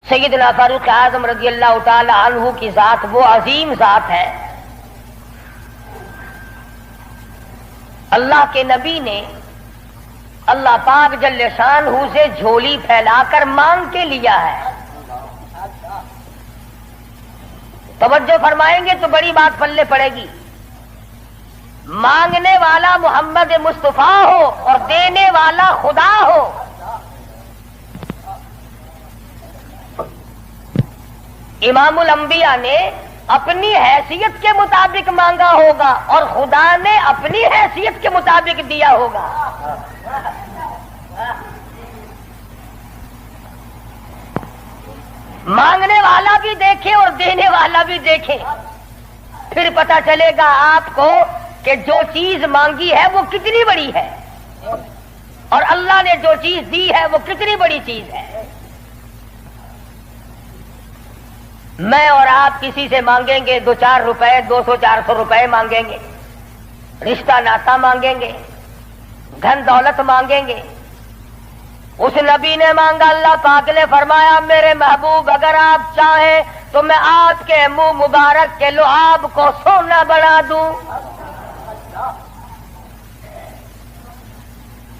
سیدنا فاروق اعظم رضی اللہ تعالی عنہ کی ذات وہ عظیم ذات ہے، اللہ کے نبی نے اللہ پاک جل شانہ سے جھولی پھیلا کر مانگ کے لیا ہے۔ توجہ فرمائیں گے تو بڑی بات پلے پڑے گی۔ مانگنے والا محمد مصطفیٰ ہو اور دینے والا خدا ہو، امام الانبیاء نے اپنی حیثیت کے مطابق مانگا ہوگا اور خدا نے اپنی حیثیت کے مطابق دیا ہوگا۔ مانگنے والا بھی دیکھے اور دینے والا بھی دیکھے، پھر پتہ چلے گا آپ کو کہ جو چیز مانگی ہے وہ کتنی بڑی ہے اور اللہ نے جو چیز دی ہے وہ کتنی بڑی چیز ہے۔ میں اور آپ کسی سے مانگیں گے 2-4 روپے، 200-400 روپے مانگیں گے، رشتہ ناتا مانگیں گے، دھن دولت مانگیں گے۔ اس نبی نے مانگا، اللہ پاک نے فرمایا میرے محبوب اگر آپ چاہیں تو میں آپ کے منہ مبارک کے لعاب کو سونا بنا دوں۔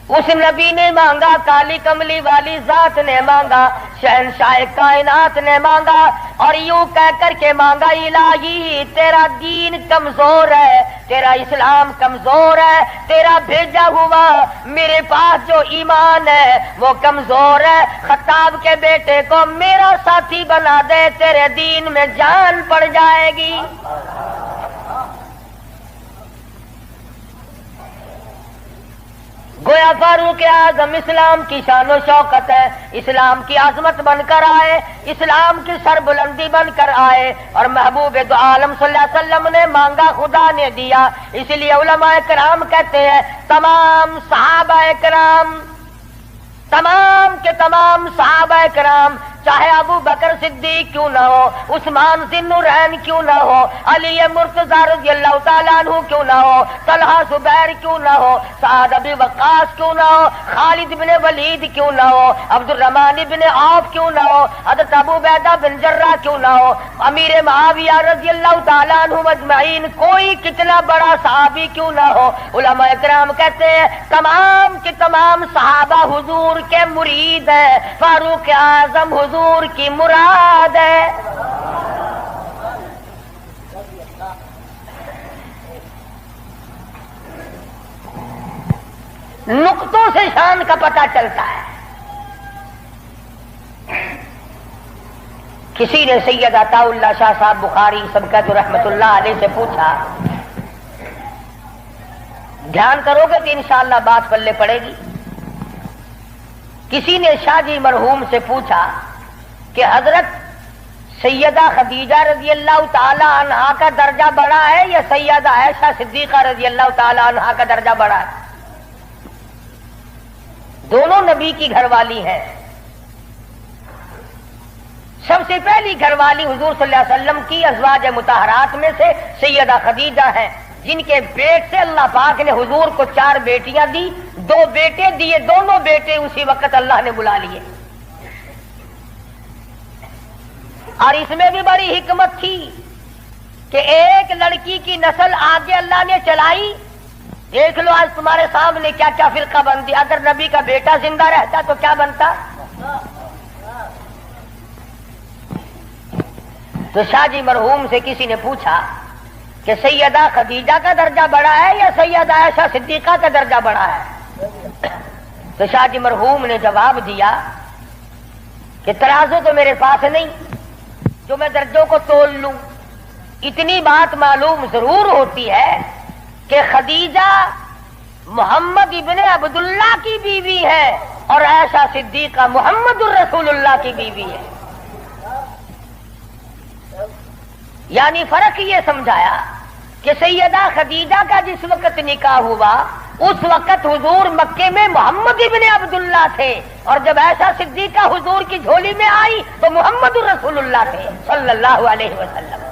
اس نبی نے مانگا، کالی کملی والی ذات نے مانگا، شہنشاہ کائنات نے مانگا اور یوں کہہ کر کے مانگا، الہی تیرا دین کمزور ہے، تیرا اسلام کمزور ہے، تیرا بھیجا ہوا میرے پاس جو ایمان ہے وہ کمزور ہے، خطاب کے بیٹے کو میرا ساتھی بنا دے، تیرے دین میں جان پڑ جائے گی۔ گویا فاروق اعظم اسلام کی شان و شوکت ہے، اسلام کی عظمت بن کر آئے، اسلام کی سربلندی بن کر آئے، اور محبوب دو عالم صلی اللہ علیہ وسلم نے مانگا، خدا نے دیا۔ اس لیے علماء کرام کہتے ہیں تمام صحابہ کرام، تمام کے تمام صحابہ کرام، چاہے ابو بکر صدیق کیوں نہ ہو، عثمان ذی النورین کیوں نہ ہو، علی مرتضی رضی اللہ تعالیٰ عنہ کیوں نہ ہو، طلحہ زبیر کیوں نہ ہو، سعد ابی وقاص کیوں نہ ہو، خالد بن ولید کیوں نہ ہو، عبد الرحمن بن عوف کیوں نہ ہو، حضرت ابو عبیدہ بن جراح کیوں نہ ہو، امیر معاویہ رضی اللہ تعالیٰ عنہ اجمعین، کوئی کتنا بڑا صحابی کیوں نہ ہو، علماء کرام کہتے ہیں تمام کے تمام صحابہ حضور کے مرید ہیں، فاروق اعظم حضور کی مراد ہے۔ نقطوں سے شان کا پتہ چلتا ہے۔ کسی نے سید عطا اللہ شاہ صاحب بخاری سبقت رحمت اللہ علیہ سے پوچھا، دھیان کرو گے تو انشاءاللہ بات پلے پڑے گی۔ کسی نے شاہ جی مرحوم سے پوچھا کہ حضرت سیدہ خدیجہ رضی اللہ تعالی عنہا کا درجہ بڑا ہے یا سیدہ عائشہ صدیقہ رضی اللہ تعالی عنہا کا درجہ بڑا ہے؟ دونوں نبی کی گھر والی ہیں۔ سب سے پہلی گھر والی حضور صلی اللہ علیہ وسلم کی ازواج مطہرات میں سے سیدہ خدیجہ ہیں، جن کے پیٹ سے اللہ پاک نے حضور کو 4 بیٹیاں دی، 2 بیٹے دیے، دونوں بیٹے اسی وقت اللہ نے بلا لیے۔ اور اس میں بھی بڑی حکمت تھی کہ ایک لڑکی کی نسل آگے اللہ نے چلائی۔ دیکھ لو آج تمہارے سامنے کیا کیا فرقہ بندی، اگر نبی کا بیٹا زندہ رہتا تو کیا بنتا۔ تو شاہ جی مرحوم سے کسی نے پوچھا کہ سیدہ خدیجہ کا درجہ بڑا ہے یا سیدہ عائشہ صدیقہ کا درجہ بڑا ہے؟ تو شاہ جی مرحوم نے جواب دیا کہ ترازو تو میرے پاس نہیں جو میں درجوں کو تول لوں، اتنی بات معلوم ضرور ہوتی ہے کہ خدیجہ محمد ابن عبداللہ کی بیوی ہے اور عائشہ صدیقہ محمد الرسول اللہ کی بیوی ہے۔ یعنی فرق یہ سمجھایا کہ سیدہ خدیجہ کا جس وقت نکاح ہوا اس وقت حضور مکے میں محمد ابن عبداللہ تھے، اور جب عائشہ صدیقہ حضور کی جھولی میں آئی تو محمد الرسول اللہ تھے صلی اللہ علیہ وسلم۔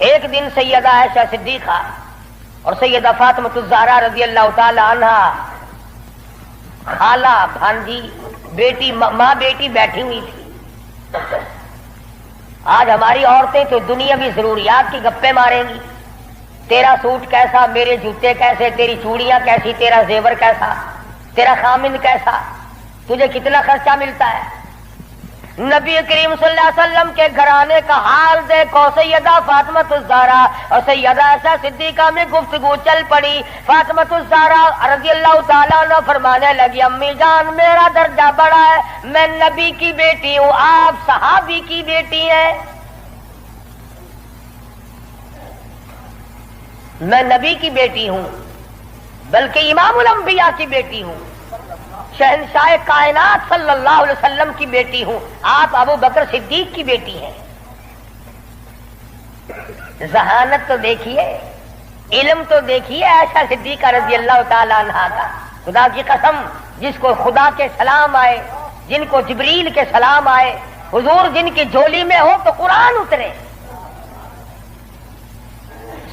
ایک دن سیدہ عائشہ صدیقہ اور سیدہ فاطمہ الزہرا رضی اللہ تعالی عنہا خالہ بھانجی بیٹی ماں بیٹی بیٹھی ہوئی تھی. آج ہماری عورتیں تو دنیاوی ضروریات کی گپیں ماریں گی. تیرا سوٹ کیسا، میرے جوتے کیسے، تیری چوڑیاں کیسی، تیرا زیور کیسا، تیرا خامند کیسا، تجھے کتنا خرچہ ملتا ہے. نبی کریم صلی اللہ علیہ وسلم کے گھرانے کا حال دیکھو. سیدہ فاطمہ الزہرا اور سیدہ عائشہ صدیقہ میں گفتگو چل پڑی. فاطمہ الزہرا رضی اللہ تعالیٰ عنہ فرمانے لگی امی جان میرا درجہ بڑا ہے، میں نبی کی بیٹی ہوں، آپ صحابی کی بیٹی ہیں. میں نبی کی بیٹی ہوں بلکہ امام الانبیاء کی بیٹی ہوں، شہنشاہ کائنات صلی اللہ علیہ وسلم کی بیٹی ہوں، آپ ابو بکر صدیق کی بیٹی ہیں. ذہانت تو دیکھیے، علم تو دیکھیے عائشہ صدیقہ رضی اللہ تعالیٰ عنہا کا. خدا کی قسم جس کو خدا کے سلام آئے، جن کو جبریل کے سلام آئے، حضور جن کی جھولی میں ہو تو قرآن اترے.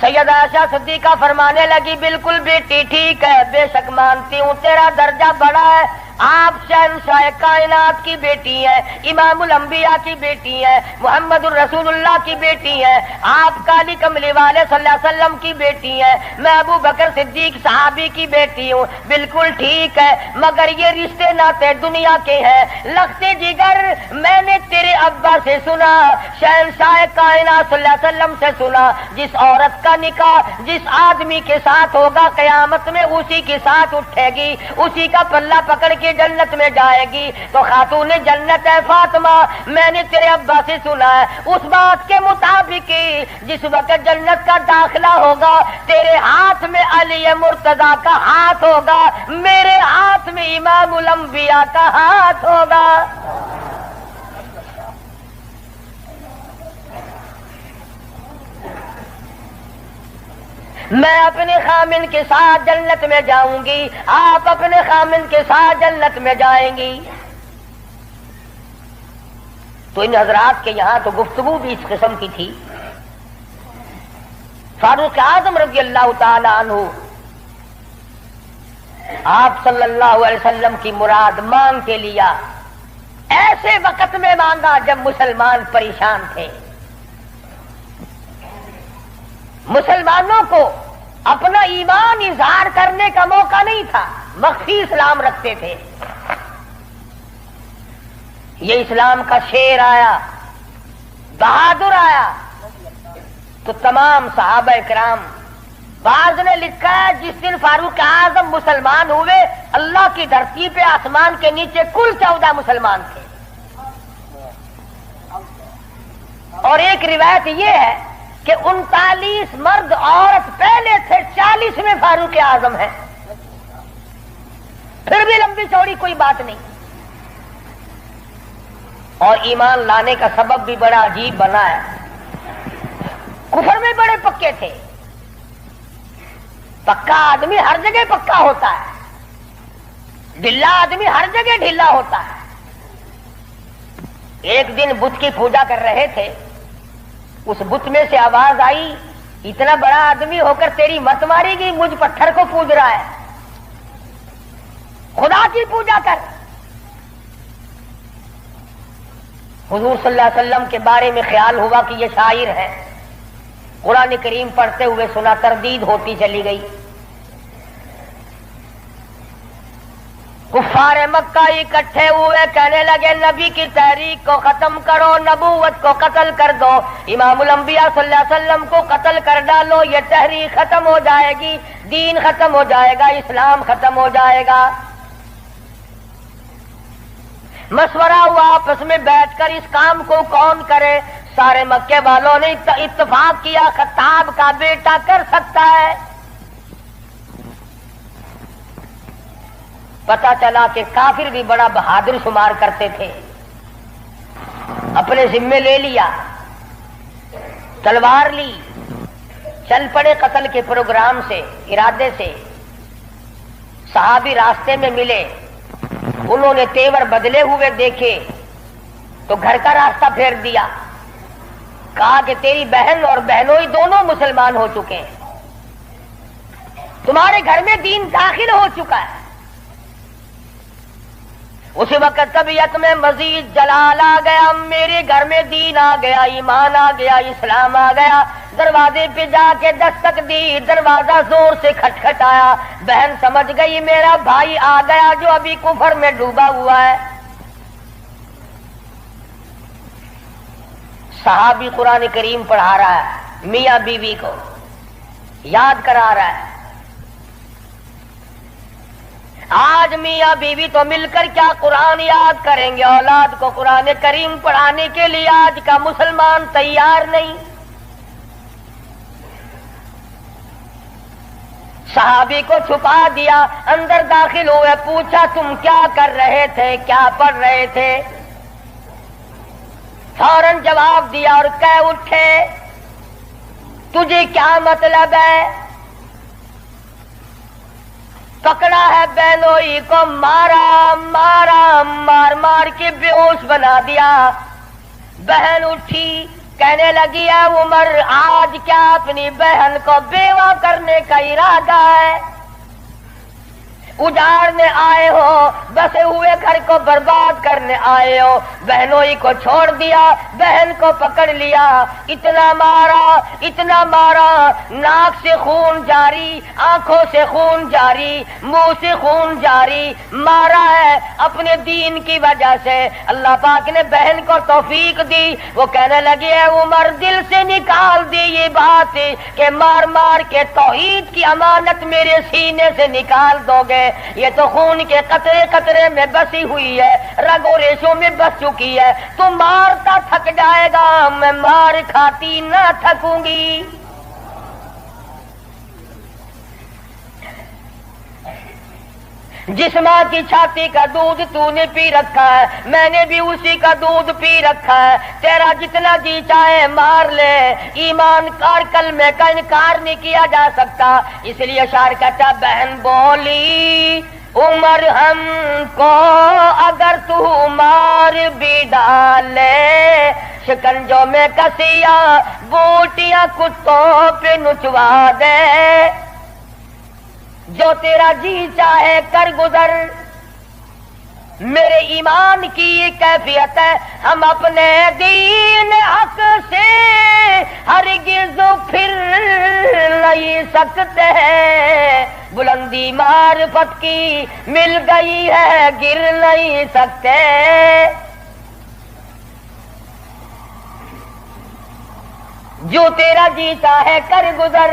سیدہ عائشہ صدیقہ فرمانے لگی بالکل بیٹی ٹھیک ہے، بے شک مانتی ہوں تیرا درجہ بڑا ہے، آپ شہنشاہ کائنات کی بیٹی ہیں، امام الانبیاء کی بیٹی ہیں، محمد الرسول اللہ کی بیٹی ہیں، آپ کالی کملی والے صلی اللہ علیہ وسلم کی بیٹی ہیں، میں ابو بکر صدیق صحابی کی بیٹی ہوں. بالکل ٹھیک ہے، مگر یہ رشتے ناتے دنیا کے ہیں. لختے جگر میں نے تیرے ابا سے سنا، شہنشاہ کائنات صلی اللہ علیہ وسلم سے سنا، جس عورت کا نکاح جس آدمی کے ساتھ ہوگا قیامت میں اسی کے ساتھ اٹھے گی، اسی کا پلہ پکڑ کے جنت میں جائے گی. تو خاتون جنت ہے فاطمہ، میں نے تیرے ابا سے سنا ہے اس بات کے مطابق جس وقت جنت کا داخلہ ہوگا تیرے ہاتھ میں علی مرتضیٰ کا ہاتھ ہوگا، میرے ہاتھ میں امام الانبیاء کا ہاتھ ہوگا. میں اپنے خامن کے ساتھ جنت میں جاؤں گی، آپ اپنے خامن کے ساتھ جنت میں جائیں گی. تو ان حضرات کے یہاں تو گفتگو بھی اس قسم کی تھی. فاروق اعظم رضی اللہ تعالی عنہ آپ صلی اللہ علیہ وسلم کی مراد مانگ کے لیا، ایسے وقت میں مانگا جب مسلمان پریشان تھے. مسلمانوں کو اپنا ایمان اظہار کرنے کا موقع نہیں تھا، مخفی اسلام رکھتے تھے. یہ اسلام کا شیر آیا، بہادر آیا تو تمام صحابہ کرام، بعض نے لکھا ہے جس دن فاروق اعظم مسلمان ہوئے اللہ کی دھرتی پہ آسمان کے نیچے کل 14 مسلمان تھے. اور ایک روایت یہ ہے کہ 39 مرد عورت پہلے تھے، 40 میں فاروق اعظم ہے. پھر بھی لمبی چوڑی کوئی بات نہیں. اور ایمان لانے کا سبب بھی بڑا عجیب بنا ہے. کفر میں بڑے پکے تھے. پکا آدمی ہر جگہ پکا ہوتا ہے، ڈھلا آدمی ہر جگہ ڈھلا ہوتا ہے. ایک دن بت کی پوجا کر رہے تھے، اس بت میں سے آواز آئی اتنا بڑا آدمی ہو کر تیری مت ماری گی، مجھ پتھر کو پوج رہا ہے، خدا کی پوجا کر. حضور صلی اللہ علیہ وسلم کے بارے میں خیال ہوا کہ یہ شاعر ہے. قرآن کریم پڑھتے ہوئے سنا، تردید ہوتی چلی گئی. کفار مکہ اکٹھے ہوئے، کہنے لگے نبی کی تحریک کو ختم کرو، نبوت کو قتل کر دو، امام الانبیاء صلی اللہ علیہ وسلم کو قتل کر ڈالو، یہ تحریک ختم ہو جائے گی، دین ختم ہو جائے گا، اسلام ختم ہو جائے گا. مشورہ ہوا آپس میں بیٹھ کر اس کام کو کون کرے. سارے مکے والوں نے اتفاق کیا خطاب کا بیٹا کر سکتا ہے. پتا چلا کہ کافر بھی بڑا بہادر شمار کرتے تھے. اپنے ذمے لے لیا، تلوار لی، چل پڑے قتل کے پروگرام سے، ارادے سے. صحابی راستے میں ملے، انہوں نے تیور بدلے ہوئے دیکھے تو گھر کا راستہ پھیر دیا. کہا کہ تیری بہن اور بہنوئی دونوں مسلمان ہو چکے ہیں، تمہارے گھر میں دین داخل ہو چکا ہے، اسی وقت طبیعت میں مزید جلال آ گیا، میرے گھر میں دین آ گیا، ایمان آ گیا، اسلام آ گیا۔ دروازے پہ جا کے دستک دی، دروازہ زور سے کھٹکھٹایا، بہن سمجھ گئی میرا بھائی آ گیا جو ابھی کفر میں ڈوبا ہوا ہے۔ صحابی قرآن کریم پڑھا رہا ہے، میاں بیوی کو یاد کرا رہا ہے۔ آج میاں بیوی تو مل کر کیا قرآن یاد کریں گے، اولاد کو قرآن کریم پڑھانے کے لیے آج کا مسلمان تیار نہیں۔ صحابی کو چھپا دیا، اندر داخل ہوئے، پوچھا تم کیا کر رہے تھے، کیا پڑھ رہے تھے؟ فوراً جواب دیا اور کہہ اٹھے تجھے کیا مطلب ہے؟ پکڑا ہے بہنوئی کو، مارا مارا، مار مار کے بے ہوش بنا دیا۔ بہن اٹھی، کہنے لگی ہے عمر آج کیا اپنی بہن کو بیوہ کرنے کا ارادہ ہے؟ اجاڑنے آئے ہو، بسے ہوئے گھر کو برباد کرنے آئے ہو۔ بہنوئی کو چھوڑ دیا، بہن کو پکڑ لیا، اتنا مارا، ناک سے خون جاری، آنکھوں سے خون جاری، منہ سے خون جاری، مارا ہے اپنے دین کی وجہ سے۔ اللہ پاک نے بہن کو توفیق دی، وہ کہنے لگی ہے عمر دل سے نکال دی یہ بات کہ مار مار کے توحید کی امانت میرے سینے سے نکال دو گے۔ یہ تو خون کے قطرے قطرے میں بسی ہوئی ہے، رگ و ریشوں میں بس چکی ہے۔ تو مارتا تھک جائے گا، میں مار کھاتی نہ تھکوں گی۔ جس ماں کی چھاتی کا دودھ تو نے پی رکھا ہے، میں نے بھی اسی کا دودھ پی رکھا ہے۔ تیرا جتنا جی چاہے مار لے، ایمان کار کلمے کا انکار نہیں کیا جا سکتا۔ اس لیے شاعر کہتا بہن بولی عمر ہم کو اگر تو مار بھی ڈالے، شکنجوں میں کسیا بوٹیاں کتوں پہ نچوا دے، جو تیرا جی چاہے کر گزر۔ میرے ایمان کی یہ کیفیت ہے، ہم اپنے دین حق سے ہرگز پھر نہیں سکتے ہیں۔ بلندی معرفت کی مل گئی ہے، گر نہیں سکتے۔ جو تیرا جی چاہے کر گزر،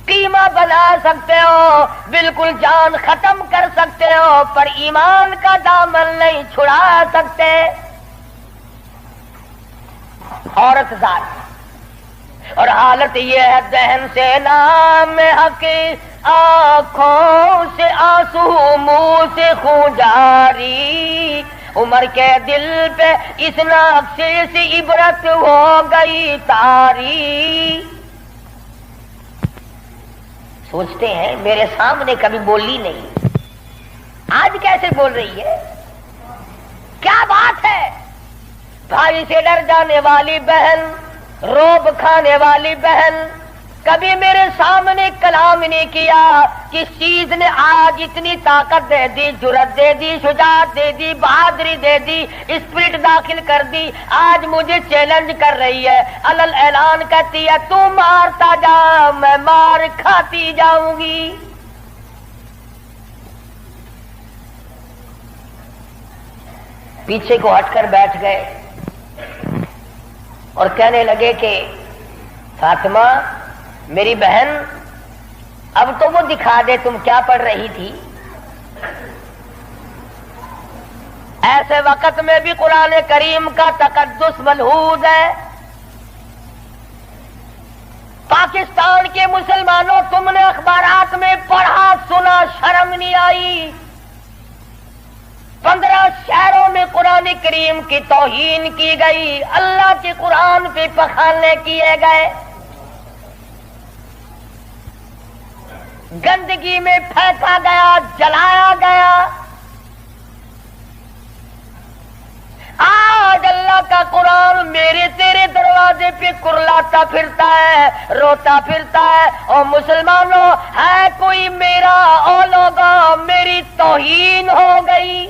قیمہ بنا سکتے ہو، بالکل جان ختم کر سکتے ہو، پر ایمان کا دامن نہیں چھڑا سکتے۔ عورت ذات اور حالت یہ ہے، دہن سے نام حق، آنکھوں سے آنسو، منہ سے خون جاری۔ عمر کے دل پہ اس نقشے سے عبرت ہو گئی طاری۔ سوچتے ہیں میرے سامنے کبھی بولی نہیں، آج کیسے بول رہی ہے؟ کیا بات ہے؟ بھائی سے ڈر جانے والی بہن، روب کھانے والی بہن، کبھی میرے سامنے کلام نہیں کیا۔ کس چیز نے آج اتنی طاقت دے دی، جرأت دے دی، شجاعت دے دی، بہادری دے دی، اسپرٹ داخل کر دی؟ آج مجھے چیلنج کر رہی ہے، علل اعلان کہتی ہے تو مارتا جا، میں مار کھاتی جاؤں گی۔ پیچھے کو ہٹ کر بیٹھ گئے اور کہنے لگے کہ فاطمہ میری بہن، اب تو وہ دکھا دے تم کیا پڑھ رہی تھی۔ ایسے وقت میں بھی قرآن کریم کا تقدس ملحوظ ہے۔ پاکستان کے مسلمانوں، تم نے اخبارات میں پڑھا سنا، شرم نہیں آئی؟ 15 شہروں میں قرآن کریم کی توہین کی گئی، اللہ کے قرآن پہ پخانے کیے گئے، گندگی میں پھینکا گیا، جلایا گیا۔ آج اللہ کا قرآن میرے تیرے دروازے پہ کرلاتا پھرتا ہے، روتا پھرتا ہے، اور مسلمانوں ہے کوئی میرا، او لوگوں میری توہین ہو گئی۔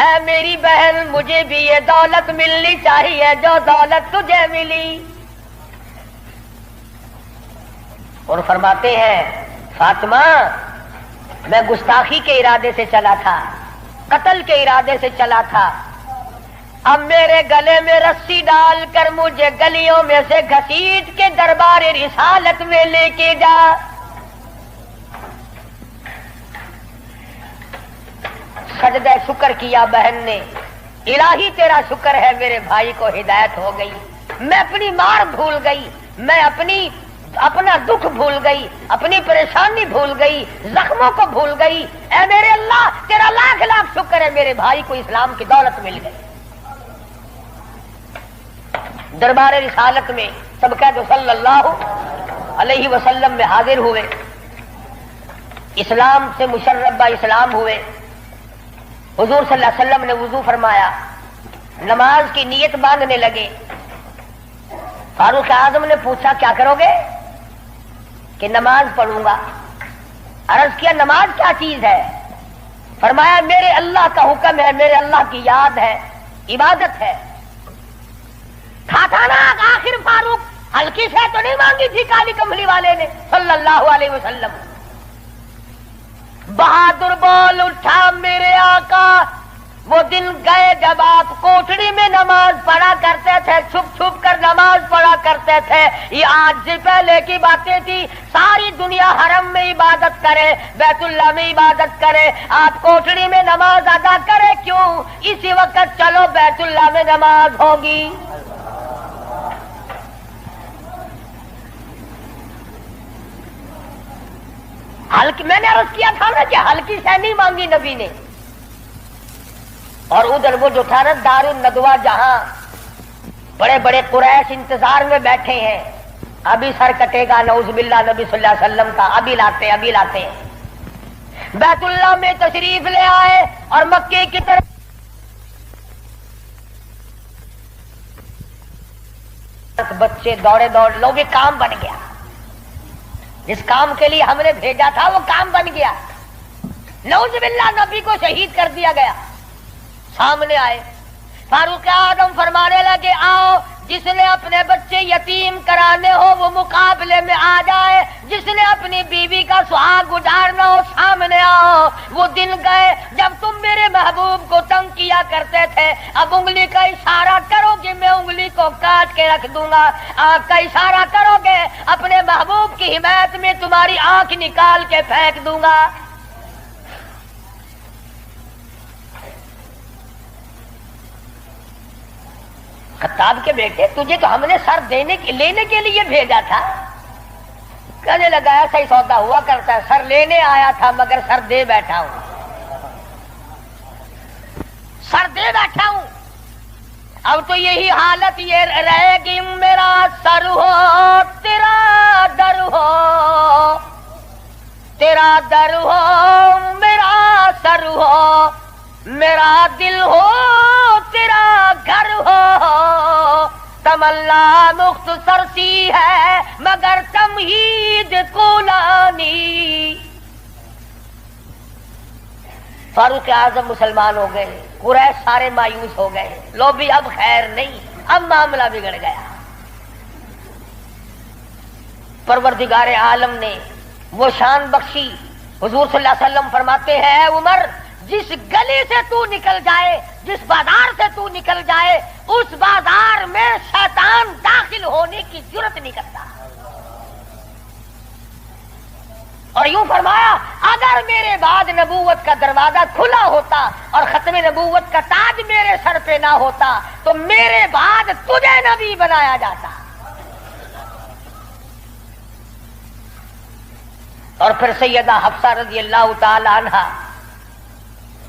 اے میری بہن مجھے بھی یہ دولت ملنی چاہیے جو دولت تجھے ملی. اور فرماتے ہیں فاطمہ میں گستاخی کے ارادے سے چلا تھا، قتل کے ارادے سے چلا تھا، اب میرے گلے میں رسی ڈال کر مجھے گلیوں میں سے گھسیٹ کے دربار رسالت میں لے کے جا. سجدہ شکر کیا بہن نے، الہی تیرا شکر ہے میرے بھائی کو ہدایت ہو گئی، میں اپنی مار بھول گئی، میں اپنا دکھ بھول گئی، اپنی پریشانی بھول گئی، زخموں کو بھول گئی. اے میرے اللہ تیرا لاکھ لاکھ شکر ہے میرے بھائی کو اسلام کی دولت مل گئی. دربار رسالت میں سب کہہ دو صلی اللہ علیہ وسلم میں حاضر ہوئے، اسلام سے مشربہ اسلام ہوئے. حضور صلی اللہ علیہ وسلم نے وضو فرمایا، نماز کی نیت باندھنے لگے. فاروق اعظم نے پوچھا کیا کرو گے؟ کہ نماز پڑھوں گا. عرض کیا نماز کیا چیز ہے؟ فرمایا میرے اللہ کا حکم ہے، میرے اللہ کی یاد ہے، عبادت ہے. کھاتا نا آخر فاروق ہلکی سے تو نہیں مانگی تھی کالی کملی والے نے صلی اللہ علیہ وسلم. بہادر بول اٹھا میرے آقا، وہ دن گئے جب آپ کوٹڑی میں نماز پڑھا کرتے تھے، چھپ چھپ کر نماز پڑھا کرتے تھے. یہ آج سے پہلے کی باتیں تھی. ساری دنیا حرم میں عبادت کرے، بیت اللہ میں عبادت کرے، آپ کوٹڑی میں نماز ادا کرے کیوں؟ اسی وقت چلو بیت اللہ میں نماز ہوگی. ہلکی میں نے عرض کیا تھا نا کہ ہلکی سے نہیں مانگی نبی نے. اور ادھر وہ جو تھا نا دار الندوہ جہاں بڑے بڑے قریش انتظار میں بیٹھے ہیں، ابھی سر کٹے گا نعوذ باللہ نبی صلی اللہ علیہ وسلم کا، ابھی لاتے ہیں. بیت اللہ میں تشریف لے آئے اور مکے کی طرف بچے دوڑے لوگ کام بن گیا. جس کام کے لیے ہم نے بھیجا تھا وہ کام بن گیا. نعوذ باللہ نبی کو شہید کر دیا گیا. سامنے آئے فاروق اعظم فرمانے لگے آؤ جس نے اپنے بچے یتیم کرانے ہو وہ مقابلے میں آ جائے، جس نے اپنی بیوی کا سہاگ گزارنا ہو سامنے آؤ. وہ دن گئے جب تم میرے محبوب کو تنگ کیا کرتے تھے. اب انگلی کا اشارہ کرو گے میں انگلی کو کاٹ کے رکھ دوں گا. آنکھ کا اشارہ کرو گے اپنے محبوب کی حمایت میں تمہاری آنکھ نکال کے پھینک دوں گا. خطاب کے بیٹے تجھے تو ہم نے سر لینے کے لیے بھیجا تھا. کہنے لگا ایسا ہی سودا ہوا کرتا ہے، سر لینے آیا تھا مگر سر دے بیٹھا ہوں. سر دے بیٹھا ہوں. اب تو یہی حالت یہ رہے گی میرا سر ہو تیرا در ہو، تیرا در ہو میرا سر ہو، میرا دل ہو تیرا گھر ہو. تمنا مختصر سی ہے مگر تمہید کولانی. فاروق اعظم مسلمان ہو گئے، قریش سارے مایوس ہو گئے. لو بھی اب خیر نہیں، اب معاملہ بگڑ گیا. پروردگار عالم نے وہ شان بخشی. حضور صلی اللہ علیہ وسلم فرماتے ہیں اے عمر جس گلی سے تو نکل جائے، جس بازار سے تو نکل جائے، اس بازار میں شیطان داخل ہونے کی جرات نہیں کرتا. اور یوں فرمایا اگر میرے بعد نبوت کا دروازہ کھلا ہوتا اور ختم نبوت کا تاج میرے سر پہ نہ ہوتا تو میرے بعد تجھے نبی بنایا جاتا. اور پھر سیدہ حفصہ رضی اللہ تعالی عنہا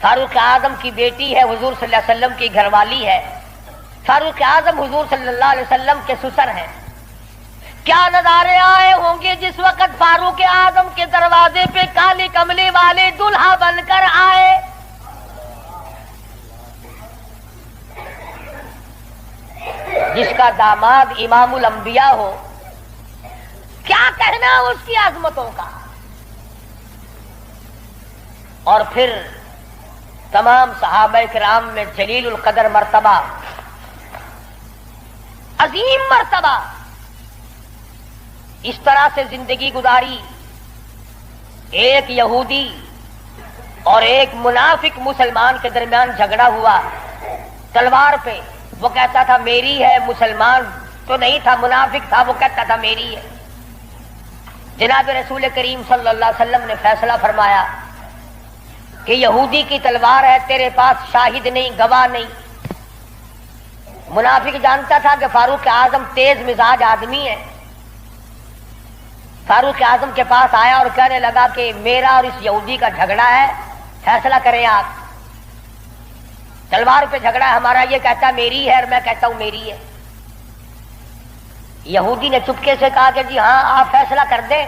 فاروق اعظم کی بیٹی ہے، حضور صلی اللہ علیہ وسلم کی گھر والی ہے. فاروق اعظم حضور صلی اللہ علیہ وسلم کے سسر ہیں. کیا نظارے آئے ہوں گے جس وقت فاروق اعظم کے دروازے پہ کالی کملی والے دلہا بن کر آئے. جس کا داماد امام الانبیاء ہو، کیا کہنا اس کی عظمتوں کا. اور پھر تمام صحابہ کرام میں جلیل القدر مرتبہ، عظیم مرتبہ، اس طرح سے زندگی گزاری. ایک یہودی اور ایک منافق مسلمان کے درمیان جھگڑا ہوا تلوار پہ. وہ کہتا تھا میری ہے، مسلمان تو نہیں تھا، منافق تھا، وہ کہتا تھا میری ہے. جناب رسول کریم صلی اللہ علیہ وسلم نے فیصلہ فرمایا کہ یہودی کی تلوار ہے، تیرے پاس شاہد نہیں، گواہ نہیں. منافق جانتا تھا کہ فاروق اعظم تیز مزاج آدمی ہے. فاروق اعظم کے پاس آیا اور کہنے لگا کہ میرا اور اس یہودی کا جھگڑا ہے، فیصلہ کریں آپ. تلوار پہ جھگڑا ہے ہمارا، یہ کہتا ہے میری ہے اور میں کہتا ہوں میری ہے. یہودی نے چپکے سے کہا کہ جی ہاں آپ فیصلہ کر دیں.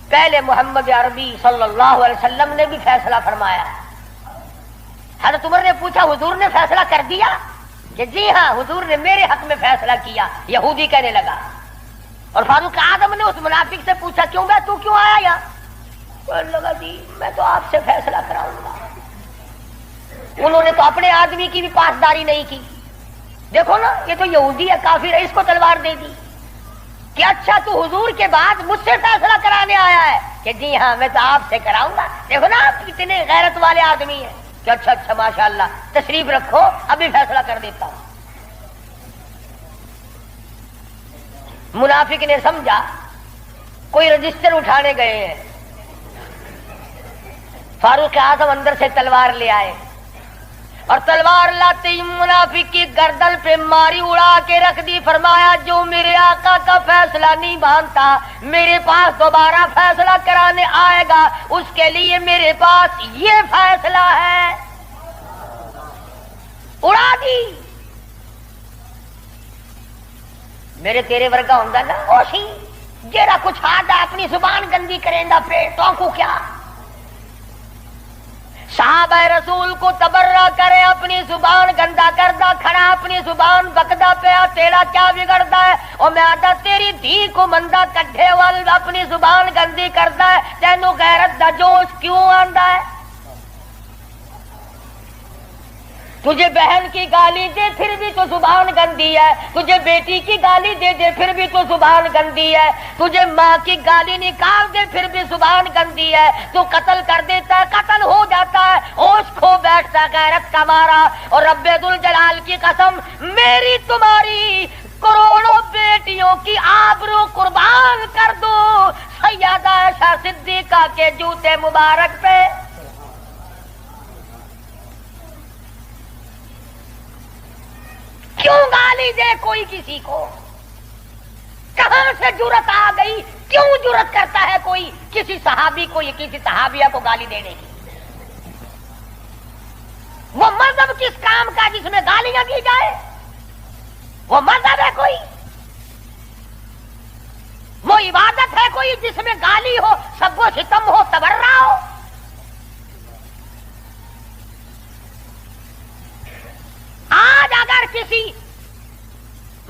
پہلے محمد عربی صلی اللہ علیہ وسلم نے بھی فیصلہ فرمایا. حضرت عمر نے پوچھا حضور نے فیصلہ کر دیا؟ کہ جی ہاں حضور نے میرے حق میں فیصلہ کیا. یہودی کہنے لگا. اور فاروق اعظم نے اس منافق سے پوچھا کیوں بے تو کیوں آیا یہاں؟ کہنے لگا جی میں تو آپ سے فیصلہ کراؤں گا. انہوں نے تو اپنے آدمی کی بھی پاسداری نہیں کی. دیکھو نا یہ تو یہودی ہے، کافر ہے، اس کو تلوار دے دی. کہ اچھا تو حضور کے بعد مجھ سے فیصلہ کرانے آیا ہے؟ کہ جی ہاں میں تو آپ سے کراؤں گا. دیکھو نا آپ کتنے غیرت والے آدمی ہیں. کہ اچھا اچھا ماشاءاللہ تشریف رکھو ابھی فیصلہ کر دیتا ہوں. منافق نے سمجھا کوئی رجسٹر اٹھانے گئے ہیں. فاروق اعظم اندر سے تلوار لے آئے اور تلوار لاتے ہی منافق کی گردن پہ ماری، اڑا کے رکھ دی. فرمایا جو میرے آقا کا فیصلہ نہیں مانتا میرے پاس دوبارہ فیصلہ کرانے آئے گا اس کے لیے میرے پاس یہ فیصلہ ہے. اڑا دی. میرے تیرے ورگا ہوں نا اوشی جیڑا کچھ آدھا اپنی زبان گندی کریں گا پیٹ تو کو کیا. صحابہ رسول کو تبرہ کرے اپنی زبان گندا کردہ کھڑا اپنی زبان بکدا پیا تیرا کیا بگڑتا ہے؟ اور میں آدھا تیری دھی کو مندہ کڈھے وال اپنی زبان گندی کرتا ہے تینوں غیرت دا جوش کیوں آندا ہے؟ تجھے بہن کی گالی دے پھر بھی تو زبان گندی ہے، تجھے بیٹی کی گالی دے دے پھر بھی تو زبان گندی ہے، تجھے ماں کی گالی نکال دے پھر بھی زبان گندی ہے. تو قتل کر دیتا ہے، قتل ہو جاتا ہے، ہوش کھو بیٹھتا ہے غیرت کا مارا. اور رب ذوالجلال کی قسم میری تمہاری کروڑوں بیٹیوں کی آبرو قربان کر دو سیدہ عائشہ صدیقہ کے جوتے مبارک پہ. کیوں گالی دے کوئی کسی کو؟ کہاں سے جرت آ گئی؟ کیوں جرت کرتا ہے کوئی کسی صحابی کو یا کسی صحابیہ کو گالی دینے کی؟ وہ مذہب کس کام کا جس میں گالیاں دی جائے؟ وہ مذہب ہے کوئی؟ وہ عبادت ہے کوئی جس میں گالی ہو، سب و ستم ہو، تبرہ ہو؟ آج اگر کسی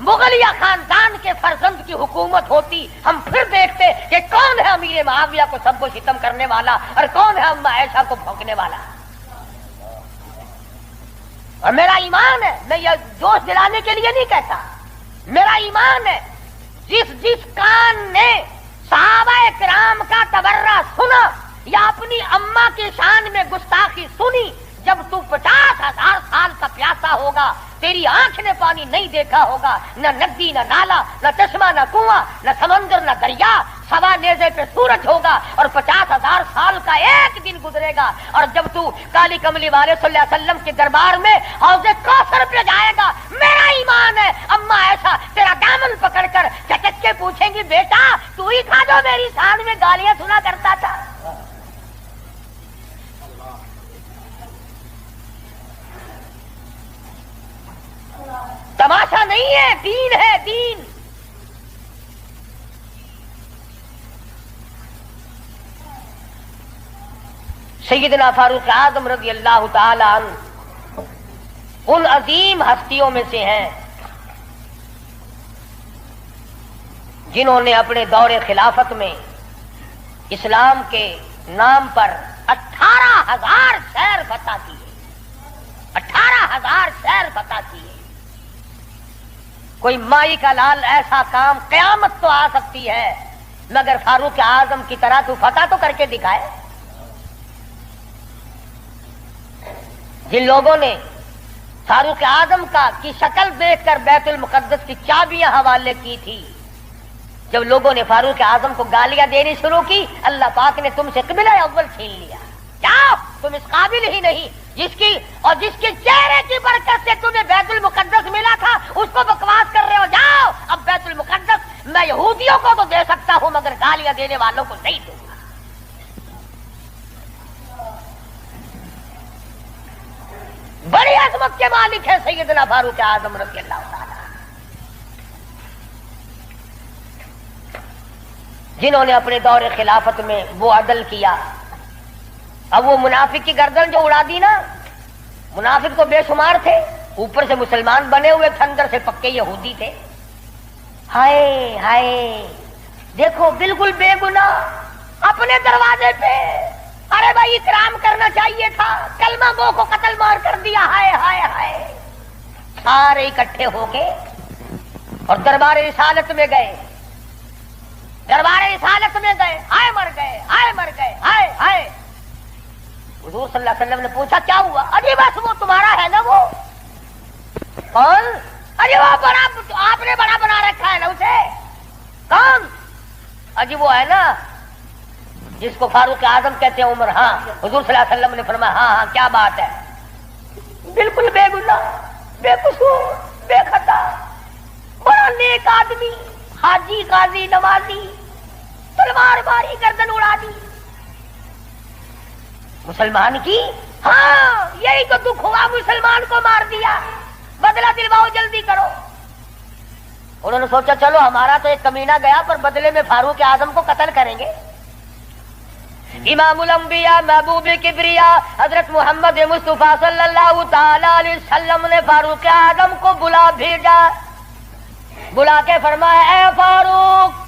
مغلیہ خاندان کے فرزند کی حکومت ہوتی ہم پھر دیکھتے کہ کون ہے امیر معاویہ کو سب کو ستم کرنے والا اور کون ہے اما عائشہ کو بھونکنے والا. اور میرا ایمان ہے، میں یہ جوش دلانے کے لیے نہیں کہتا، میرا ایمان ہے جس کان نے صحابہ کرام کا تبرہ سنا یا اپنی اما کی شان میں گستاخی سنی، جب تو 50,000 سال کا پیاسا ہوگا تیری آنکھ نے پانی نہیں دیکھا ہوگا، نہ ندی نہ نالا نہ چشمہ نہ کنواں نہ سمندر نہ دریا، سوا نیزے پہ سورج ہوگا اور 50,000 سال کا ایک دن گزرے گا. اور جب تو کالی کملی والے صلی اللہ علیہ وسلم کے دربار میں حوض کوثر پہ جائے گا، میرا ایمان ہے اما ایسا تیرا دامن پکڑ کر چٹک کے پوچھیں گی بیٹا تو ہی تھا جو میری شان میں گالیاں سنا کرتا تھا. تماشا نہیں ہے، دین ہے دین. سیدنا فاروق اعظم رضی اللہ تعالی عنہ ان عظیم ہستیوں میں سے ہیں جنہوں نے اپنے دور خلافت میں اسلام کے نام پر 18,000 شہر فتح کیے. کوئی مائی کا لال ایسا کام قیامت تو آ سکتی ہے مگر فاروق اعظم کی طرح تو فتح تو کر کے دکھائے. جن لوگوں نے فاروق اعظم کی شکل دیکھ کر بیت المقدس کی چابیاں حوالے کی تھی، جب لوگوں نے فاروق اعظم کو گالیاں دینی شروع کی، اللہ پاک نے تم سے قبلہ اول چھین لیا. کیا تم اس قابل ہی نہیں جس کے چہرے کی برکت سے تمہیں بیت المقدس ملا تھا اس کو بکواس کر رہے ہو؟ جاؤ اب بیت المقدس میں یہودیوں کو تو دے سکتا ہوں مگر گالیاں دینے والوں کو نہیں دوں گا. بڑی عظمت کے مالک ہے سیدنا فاروق اعظم رضی اللہ تعالی، جنہوں نے اپنے دور خلافت میں وہ عدل کیا. اب وہ منافق کی گردن جو اڑا دی نا، منافق تو بے شمار تھے، اوپر سے مسلمان بنے ہوئے تھے، اندر سے پکے یہودی تھے. ہائے ہائے دیکھو بالکل بے گناہ اپنے دروازے پہ، ارے بھائی اکرام کرنا چاہیے تھا، کلمہ گو کو قتل مار کر دیا. ہائے ہائے ہائے. سارے اکٹھے ہو کے اور دربار رسالت میں گئے، دربار رسالت میں گئے. ہائے مر گئے، ہائے مر گئے، ہائے ہائے. حضور صلی اللہ علیہ وسلم نے پوچھا کیا ہوا؟ ارے بس وہ تمہارا ہے نا. وہ کون؟ ارے وہ بڑا، آپ نے بڑا بنا رکھا ہے نا اسے. کون؟ اجی وہ ہے نا جس کو فاروق اعظم کہتے ہیں عمر. ہاں. حضور صلی اللہ علیہ وسلم نے فرمایا ہاں ہاں کیا بات ہے، بالکل بے گناہ، بے قصور، بے خطا، بڑا نیک آدمی، حاجی قاضی نمازی، تلوار ماری گردن اڑا دی مسلمان کی. ہاں یہی تو دکھ ہوا، مسلمان کو مار دیا، بدلہ دلواؤ جلدی کرو. انہوں نے سوچا چلو ہمارا تو ایک کمینہ گیا پر بدلے میں فاروق اعظم کو قتل کریں گے. امام الانبیاء محبوب کبریا حضرت محمد مصطفیٰ صلی اللہ تعالی علیہ وسلم نے فاروق اعظم کو بلا بھیجا. بلا کے فرمایا اے فاروق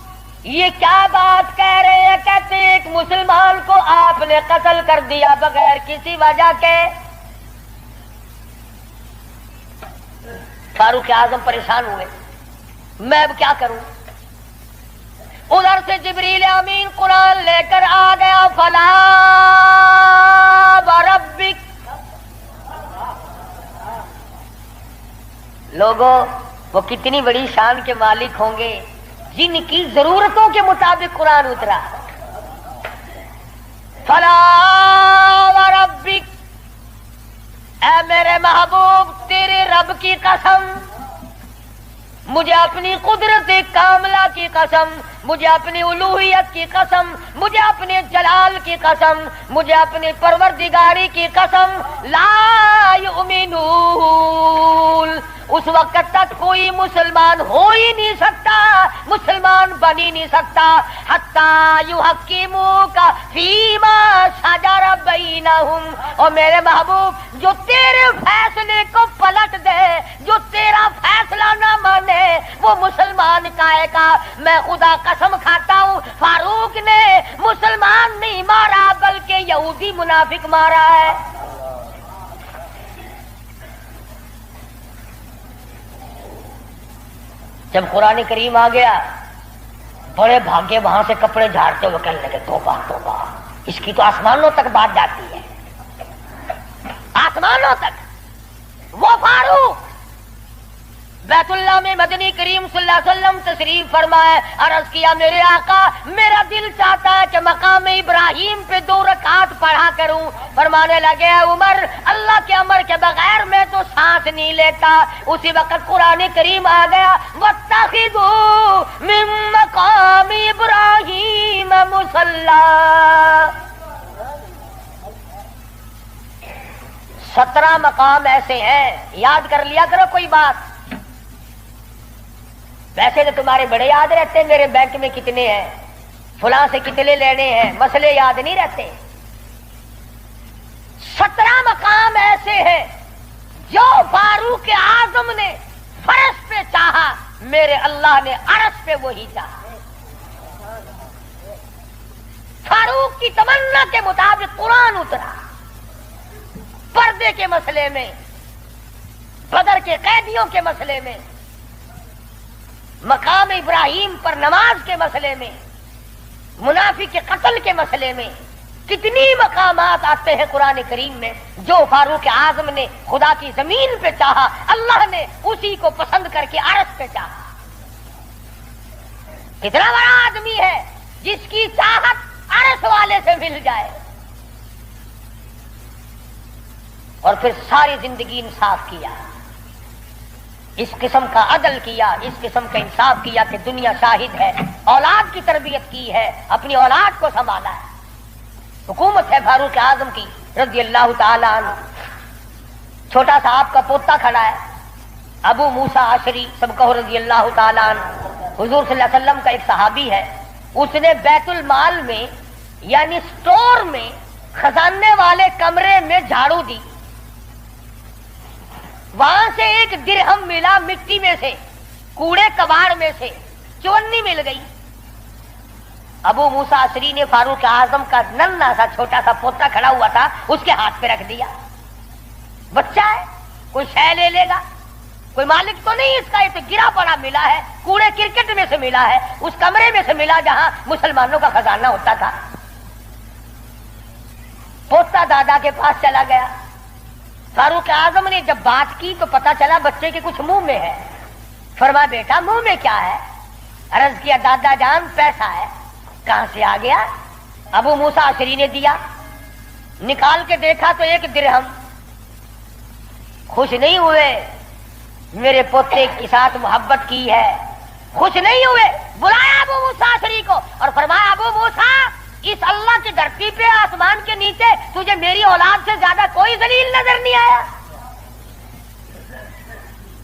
یہ کیا بات کہہ رہے ہیں؟ کہتے ایک مسلمان کو آپ نے قتل کر دیا بغیر کسی وجہ کے. فاروق اعظم پریشان ہوئے، میں اب کیا کروں؟ ادھر سے جبریل امین قرآن لے کر آ گیا. فلا وربک. لوگوں وہ کتنی بڑی شان کے مالک ہوں گے جن کی ضرورتوں کے مطابق قرآن اترا. فلا وربک، اے میرے محبوب تیرے رب کی قسم، مجھے اپنی قدرت کاملہ کی قسم، مجھے اپنی الوہیت کی قسم، مجھے اپنے جلال کی قسم، مجھے اپنی پروردگاری کی قسم، لا یؤمنون. اس وقت تک کوئی مسلمان ہو ہی نہیں سکتا، مسلمان بن ہی نہیں سکتا حتی یحکموک فیما شجر بینہم. اور میرے محبوب جو تیرے فیصلے کو پلٹ دے، جو تیرا فیصلہ نہ مانے وہ مسلمان کہے گا. میں خدا قسم کھاتا ہوں فاروق نے مسلمان نہیں مارا بلکہ یہودی منافق مارا ہے. جب قرآن کریم آ گیا بڑے بھاگے وہاں سے کپڑے جھاڑتے ہوئے کہنے لگے توبہ توبہ، اس کی تو آسمانوں تک بات جاتی ہے، آسمانوں تک. وہ فاروق بیت اللہ میں مدنی کریم صلی اللہ علیہ وسلم تشریف فرمائے. عرض کیا میرے آقا میرا دل چاہتا ہے کہ مقام ابراہیم پہ 2 رکعت پڑھا کروں. فرمانے لگے عمر اللہ کے امر کے بغیر میں تو سانس نہیں لیتا. اسی وقت قرآن کریم آ گیا واتخذوا من مقام ابراہیم مصلی. 17 مقام ایسے ہیں، یاد کر لیا کرو کوئی بات. ویسے تو تمہارے بڑے یاد رہتے ہیں میرے بینک میں کتنے ہیں، فلاں سے کتنے لینے ہیں، مسئلے یاد نہیں رہتے. 17 مقام ایسے ہیں جو فاروق اعظم نے فرش پہ چاہا، میرے اللہ نے عرش پہ وہی چاہا. فاروق کی تمنا کے مطابق قرآن اترا. پردے کے مسئلے میں، بدر کے قیدیوں کے مسئلے میں، مقام ابراہیم پر نماز کے مسئلے میں، منافق کے قتل کے مسئلے میں کتنی مقامات آتے ہیں قرآن کریم میں. جو فاروق اعظم نے خدا کی زمین پہ چاہا، اللہ نے اسی کو پسند کر کے عرش پہ چاہا. کتنا بڑا آدمی ہے جس کی چاہت عرش والے سے مل جائے. اور پھر ساری زندگی انصاف کیا، اس قسم کا عدل کیا، اس قسم کا انصاف کیا کہ دنیا شاہد ہے. اولاد کی تربیت کی ہے، اپنی اولاد کو سنبھالا ہے. حکومت ہے فاروق اعظم کی رضی اللہ تعالی عنہ. چھوٹا سا آپ کا پوتا کھڑا ہے ابو موسیٰ عشری سب کہو رضی اللہ تعالی عنہ. حضور صلی اللہ علیہ وسلم کا ایک صحابی ہے، اس نے بیت المال میں یعنی سٹور میں خزانے والے کمرے میں جھاڑو دی، وہاں سے ایک درہم ملا مٹی میں سے، کوڑے کباڑ میں سے چونی مل گئی. ابو موسیٰ عشری نے فاروق اعظم کا ننھا سا چھوٹا سا پوتا کھڑا ہوا تھا اس کے ہاتھ پہ رکھ دیا. بچہ ہے، کوئی شے لے لے گا، کوئی مالک تو نہیں اس کا، یہ تو گرا پڑا ملا ہے، کوڑے کرکٹ میں سے ملا ہے، اس کمرے میں سے ملا جہاں مسلمانوں کا خزانہ ہوتا تھا. پوتا دادا کے پاس چلا گیا. فاروق اعظم نے جب بات کی تو پتا چلا بچے کے کچھ منہ میں ہے. فرمایا بیٹا منہ میں کیا ہے؟ عرض کیا دادا جان پیسہ ہے. کہاں سے آ گیا؟ ابو موسیٰ عشری نے دیا. نکال کے دیکھا تو ایک درہم. خوش نہیں ہوئے، میرے پوتے کے ساتھ محبت کی ہے. خوش نہیں ہوئے، بلایا ابو موسیٰ عشری کو اور فرمایا ابو موسیٰ، اس اللہ کی دھرتی پہ آسمان کے نیچے تجھے میری اولاد سے زیادہ کوئی ذلیل نظر نہیں آیا؟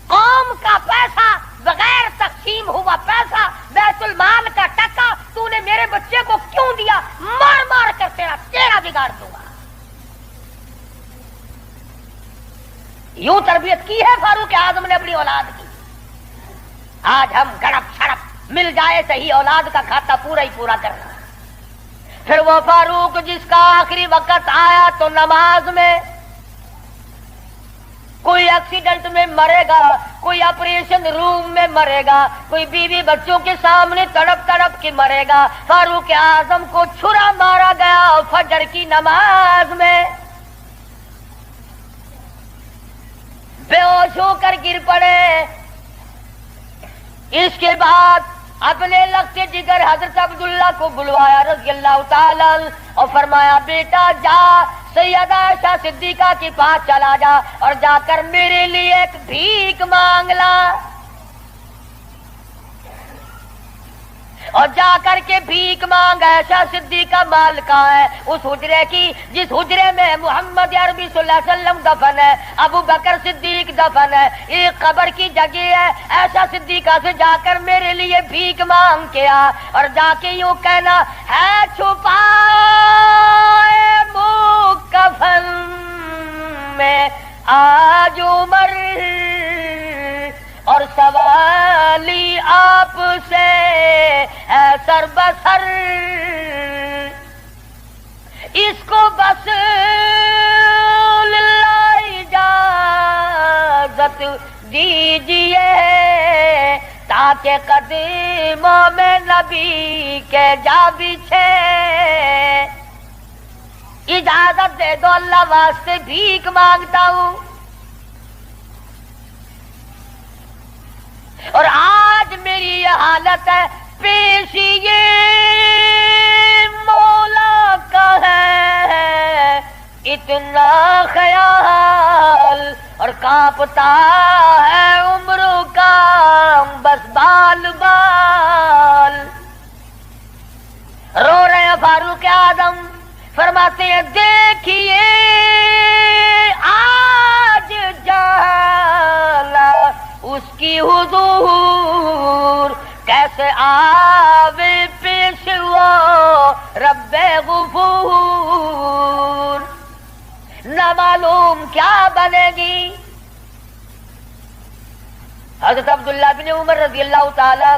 قوم کا پیسہ، بغیر تقسیم ہوا پیسہ، بیت المال کا ٹکا تو نے میرے بچے کو کیوں دیا؟ مار مار کر تیرا بگاڑ دوں گا. یوں تربیت کی ہے فاروق اعظم نے اپنی اولاد کی. آج ہم گڑپ چھڑپ مل جائے صحیح اولاد کا کھاتا پورا ہی پورا کرنا. پھر وہ فاروق جس کا آخری وقت آیا تو نماز میں، کوئی ایکسیڈنٹ میں مرے گا، کوئی آپریشن روم میں مرے گا، کوئی بیوی بچوں کے سامنے تڑپ تڑپ کے مرے گا. فاروق اعظم کو چھرا مارا گیا فجر کی نماز میں، بے ہوش ہو کر گر پڑے. اس کے بعد اپنے لخت جگر حضرت عبداللہ کو بلوایا رضی اللہ تعالی اور فرمایا بیٹا جا سیدہ عائشہ صدیقہ کے پاس چلا جا اور جا کر میرے لیے ایک بھیک مانگ لا. اور جا کر کے بھیک مانگ. عائشہ صدیقہ مال کا ہے اس حجرے کی جس حجرے میں محمد عربی صلی اللہ علیہ وسلم دفن ہے، ابو بکر صدیق دفن ہے، ایک قبر کی جگہ ہے. عائشہ صدیقہ سے جا کر میرے لیے بھیک مانگ کے آ اور جا کے یوں کہنا ہے چھپائے کفن میں آج عمر اور سوالی آپ سے ہے سر بسر. اس کو بس للہ اجازت دیجیے تاکہ قدموں میں نبی کے جا بچھے. اجازت دے دو اللہ واسطے بھیک مانگتا ہوں. اور آج میری یہ حالت ہے، پیش یہ مولا کا ہے اتنا خیال اور کانپتا ہے عمروں کا بس بال بال. رو رہے ہیں فاروق اعظم، فرماتے ہیں دیکھیے آج جالا اس کی حضور کیسے آوے پیش وہ رب غفور. نہ معلوم کیا بنے گی. حضرت عبداللہ بن عمر رضی اللہ تعالیٰ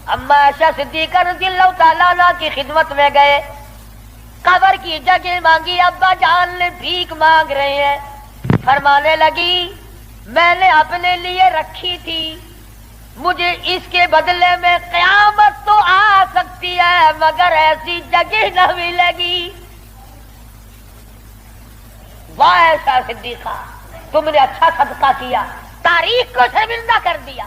اما عائشہ صدیقہ رضی اللہ تعالیٰ عنہ کی خدمت میں گئے، قبر کی جگہ مانگی. ابا جان نے بھیک مانگ رہے ہیں. فرمانے لگی میں نے اپنے لیے رکھی تھی مجھے اس کے بدلے میں قیامت تو آ سکتی ہے مگر ایسی جگہ نہ ملے گی۔ واہ ایسا صدیقہ، تم نے اچھا صدقہ کیا، تاریخ کو شرمندہ کر دیا۔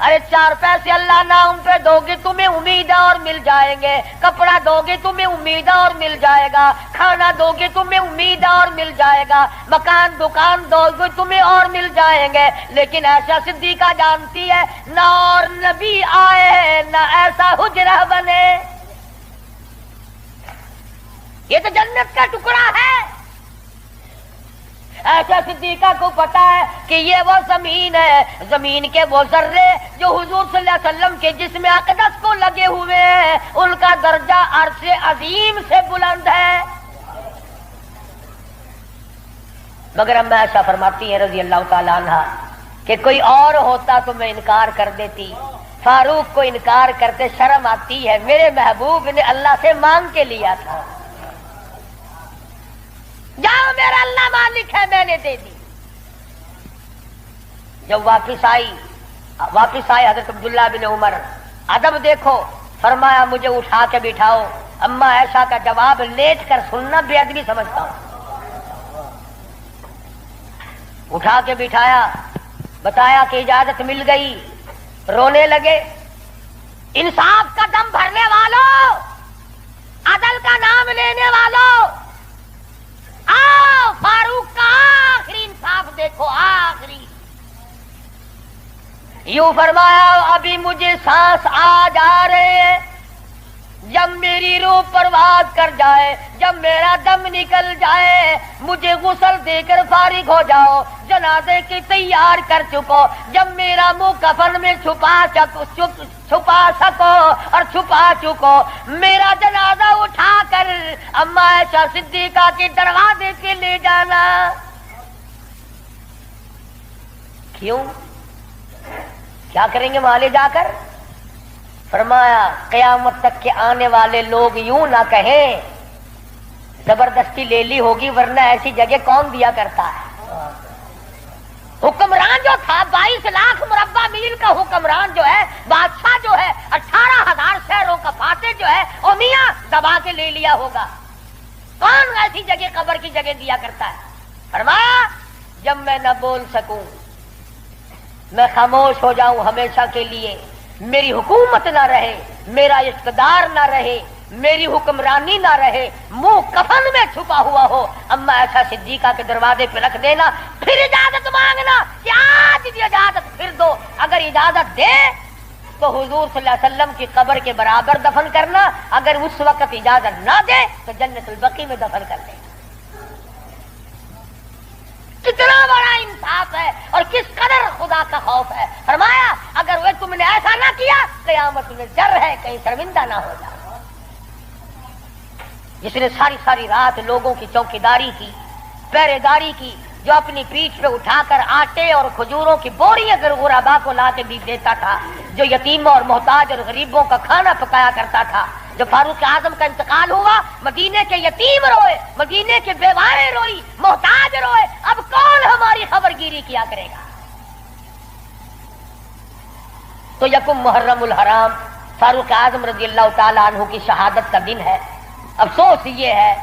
ارے 4 پیسے اللہ نہ ان پہ دو گے تمہیں امید اور مل جائیں گے، کپڑا دو گے تمہیں امید اور مل جائے گا، کھانا دو گے تمہیں امید اور مل جائے گا، مکان دکان دو گے تمہیں اور مل جائیں گے، لیکن ایسا صدیقہ جانتی ہے نہ اور نبی آئے نہ ایسا حجرہ بنے۔ یہ تو جنت کا ٹکڑا ہے۔ ایسا صدیقہ کو پتا ہے کہ یہ وہ زمین ہے، زمین کے وہ ذرے جو حضور صلی اللہ علیہ وسلم کے جسم اقدس کو لگے ہوئے ہیں، ان کا درجہ عرش عظیم سے بلند ہے۔ مگر اما عائشہ فرماتی ہیں رضی اللہ تعالی عنہا کہ کوئی اور ہوتا تو میں انکار کر دیتی، فاروق کو انکار کرتے شرم آتی ہے، میرے محبوب نے اللہ سے مانگ کے لیا تھا، جاؤ میرا اللہ مالک ہے میں نے دے دی۔ جب واپس آئے حضرت عبداللہ بن عمر، ادب دیکھو، فرمایا مجھے اٹھا کے بٹھاؤ۔ اما عائشہ کا جواب لیٹ کر سننا بے ادبی سمجھتا ہوں۔ اٹھا کے بٹھایا، بتایا کہ اجازت مل گئی، رونے لگے۔ انصاف کا دم بھرنے والوں، عدل کا نام لینے والوں، آؤ فاروق کا آخری انصاف دیکھو، آخری۔ یوں فرمایا ابھی مجھے سانس آ جا رہے ہیں، جب میری روح پرواز کر جائے، جب میرا دم نکل جائے، مجھے غسل دے کر فارغ ہو جاؤ، جنازے کی تیار کر چکو، جب میرا منہ کفن میں چھپا سکو اور چھپا چکو، میرا جنازہ اٹھا کر اما عائشہ صدیقہ کے دروازے کے لے جانا۔ کیوں؟ کیا کریں گے وہاں لے جا کر؟ فرمایا قیامت تک کے آنے والے لوگ یوں نہ کہیں زبردستی لے لی ہوگی، ورنہ ایسی جگہ کون دیا کرتا ہے۔ حکمران جو تھا 22 لاکھ مربع میل کا حکمران جو ہے، بادشاہ جو ہے 18,000 شہروں کا فاتح جو ہے، او میاں دبا کے لے لیا ہوگا، کون ایسی جگہ قبر کی جگہ دیا کرتا ہے؟ فرمایا جب میں نہ بول سکوں، میں خاموش ہو جاؤں ہمیشہ کے لیے، میری حکومت نہ رہے، میرا اقتدار نہ رہے، میری حکمرانی نہ رہے، منہ کفن میں چھپا ہوا ہو، اما ایسا صدیقہ کے دروازے پہ رکھ دینا، پھر اجازت مانگنا کہ آج بھی اجازت پھر دو، اگر اجازت دے تو حضور صلی اللہ علیہ وسلم کی قبر کے برابر دفن کرنا، اگر اس وقت اجازت نہ دے تو جنت البقیع میں دفن کر دینا۔ کتنا بڑا انصاف ہے اور کس قدر خدا کا خوف ہے۔ فرمایا اگر وہ تم نے ایسا نہ کیا قیامت میں ڈر ہے کہیں شرمندہ نہ ہو جائے۔ جس نے ساری رات لوگوں کی چوکیداری کی، پہرے داری کی، جو اپنی پیٹھ پہ اٹھا کر آٹے اور کھجوروں کی بوریاں غربا کو لا کے بھی دیتا تھا، جو یتیموں اور محتاج اور غریبوں کا کھانا پکایا کرتا تھا، جو فاروق اعظم کا انتقال ہوا مدینے کے یتیم روئے، مدینے کے بیوائیں روئی، محتاج روئے، اب کون ہماری خبر گیری کیا کرے گا؟ تو یکم محرم الحرام فاروق اعظم رضی اللہ تعالی عنہ کی شہادت کا دن ہے۔ افسوس یہ ہے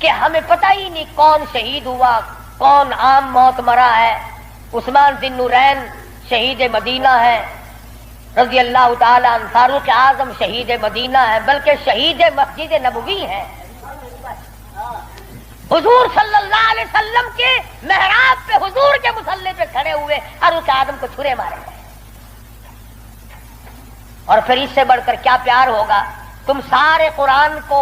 کہ ہمیں پتہ ہی نہیں کون شہید ہوا، کون عام موت مرا ہے۔ عثمان ذی النورین شہید مدینہ ہے رضی اللہ تعالی عنہ، فاروق اعظم شہید مدینہ ہے، بلکہ شہید مسجد نبوی ہے۔ حضور صلی اللہ علیہ وسلم کے محراب پہ، حضور کے مصلی پہ کھڑے ہوئے فاروق اعظم کو چھرے مارے گئے۔ اور پھر اس سے بڑھ کر کیا پیار ہوگا؟ تم سارے قرآن کو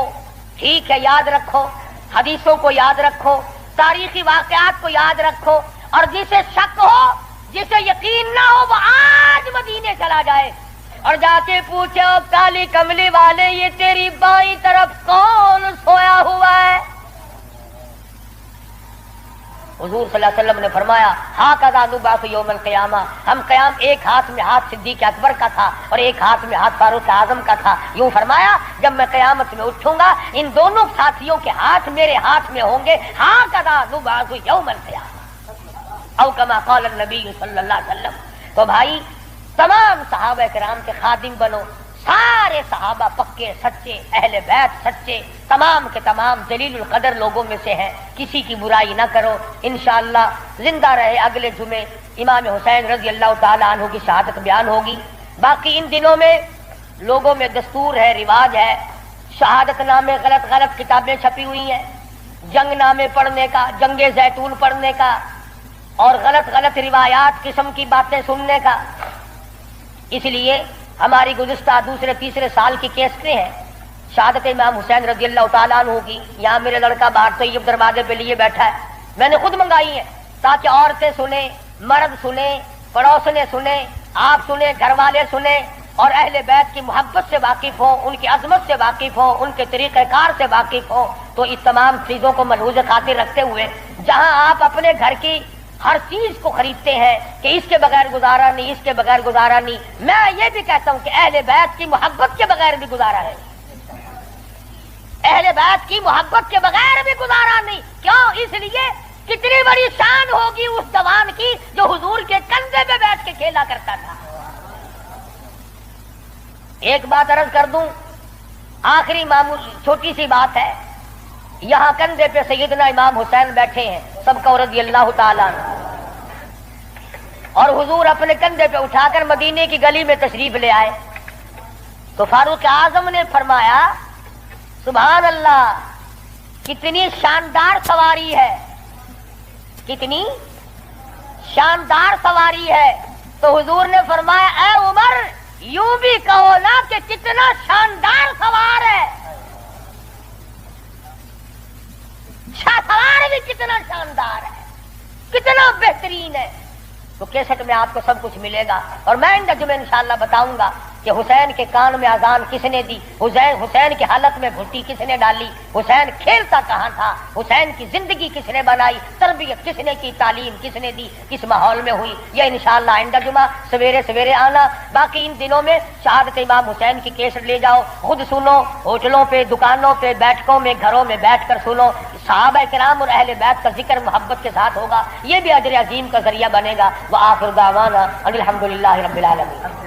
ٹھیک ہے یاد رکھو، حدیثوں کو یاد رکھو، تاریخی واقعات کو یاد رکھو، اور جسے شک ہو، جسے یقین نہ ہو، وہ آج مدینے چلا جائے اور جا کے پوچھے کالی کملی والے یہ تیری بائیں طرف کون سویا ہوا ہے؟ حضور صلی اللہ علیہ وسلم نے فرمایا ہاکذا نبعث یوم القیامہ، ہم قیام ایک ہاتھ میں ہاتھ صدیق اکبر کا تھا اور ایک ہاتھ میں ہاتھ فاروق اعظم کا تھا۔ یوں فرمایا جب میں قیامت میں اٹھوں گا ان دونوں ساتھیوں کے ہاتھ میرے ہاتھ میں ہوں گے، ہاکذا نبعث یوم القیامہ، او کما قال النبی صلی اللہ علیہ وسلم۔ تو بھائی تمام صحابہ کرام کے خادم بنو، سارے صحابہ پکے سچے، اہل بیت سچے، تمام کے تمام جلیل القدر لوگوں میں سے ہیں، کسی کی برائی نہ کرو۔ انشاءاللہ زندہ رہے اگلے جمعے امام حسین رضی اللہ تعالی عنہ کی شہادت بیان ہوگی۔ باقی ان دنوں میں لوگوں میں دستور ہے، رواج ہے، شہادت نامے غلط غلط کتابیں چھپی ہوئی ہیں، جنگ نامے پڑھنے کا، جنگ زیتون پڑھنے کا، اور غلط غلط روایات قسم کی باتیں سننے کا۔ اس لیے ہماری گزشتہ دوسرے تیسرے سال کی کیسٹیں ہیں شہادت امام حسین رضی اللہ تعالیٰ عنہ کی، یہاں میرے لڑکا باہر طیب دروازے پہ لیے بیٹھا ہے، میں نے خود منگائی ہیں تاکہ عورتیں سنیں، مرد سنیں، پڑوسنے سنیں، آپ سنیں، گھر والے سنیں، اور اہل بیت کی محبت سے واقف ہوں، ان کی عظمت سے واقف ہوں، ان کے طریقہ کار سے واقف ہوں۔ تو اس تمام چیزوں کو ملحوظ خاطر رکھتے ہوئے جہاں آپ اپنے گھر کی ہر چیز کو خریدتے ہیں کہ اس کے بغیر گزارا نہیں، اس کے بغیر گزارا نہیں، میں یہ بھی کہتا ہوں کہ اہل بیت کی محبت کے بغیر بھی گزارا ہے، اہل بیت کی محبت کے بغیر بھی گزارا نہیں۔ کیوں؟ اس لیے کتنی بڑی شان ہوگی اس جوان کی جو حضور کے کندھے پہ بیٹھ کے کھیلا کرتا تھا۔ ایک بات عرض کر دوں، آخری معمول چھوٹی سی بات ہے، یہاں کندھے پہ سیدنا امام حسین بیٹھے ہیں سب کو رضی اللہ تعالیٰ عنہ، اور حضور اپنے کندھے پہ اٹھا کر مدینے کی گلی میں تشریف لے آئے تو فاروق اعظم نے فرمایا سبحان اللہ، کتنی شاندار سواری ہے، کتنی شاندار سواری ہے۔ تو حضور نے فرمایا اے عمر، یوں بھی کہو نا کہ کتنا شاندار سوار ہے، سوار بھی کتنا شاندار ہے، کتنا بہترین ہے۔ تو کیسٹ میں آپ کو سب کچھ ملے گا، اور میں ان جمعے انشاءاللہ بتاؤں گا کہ حسین کے کان میں اذان کس نے دی، حسین کی حالت میں گھٹی کس نے ڈالی، حسین کھیلتا کہاں تھا، حسین کی زندگی کس نے بنائی، تربیت کس نے کی، تعلیم کس نے دی، کس ماحول میں ہوئی۔ یہ انشاءاللہ آئندہ جمعہ سویرے سویرے آنا۔ باقی ان دنوں میں شہادت امام حسین کی کیسٹ لے جاؤ، خود سنو، ہوٹلوں پہ، دکانوں پہ، بیٹھکوں میں، گھروں میں بیٹھ کر سنو، صحابہ کرام اور اہل بیت کا ذکر محبت کے ساتھ ہوگا، یہ بھی اجر عظیم کا ذریعہ بنے گا۔ وآخر دعوانا ان الحمدللہ رب العالمین۔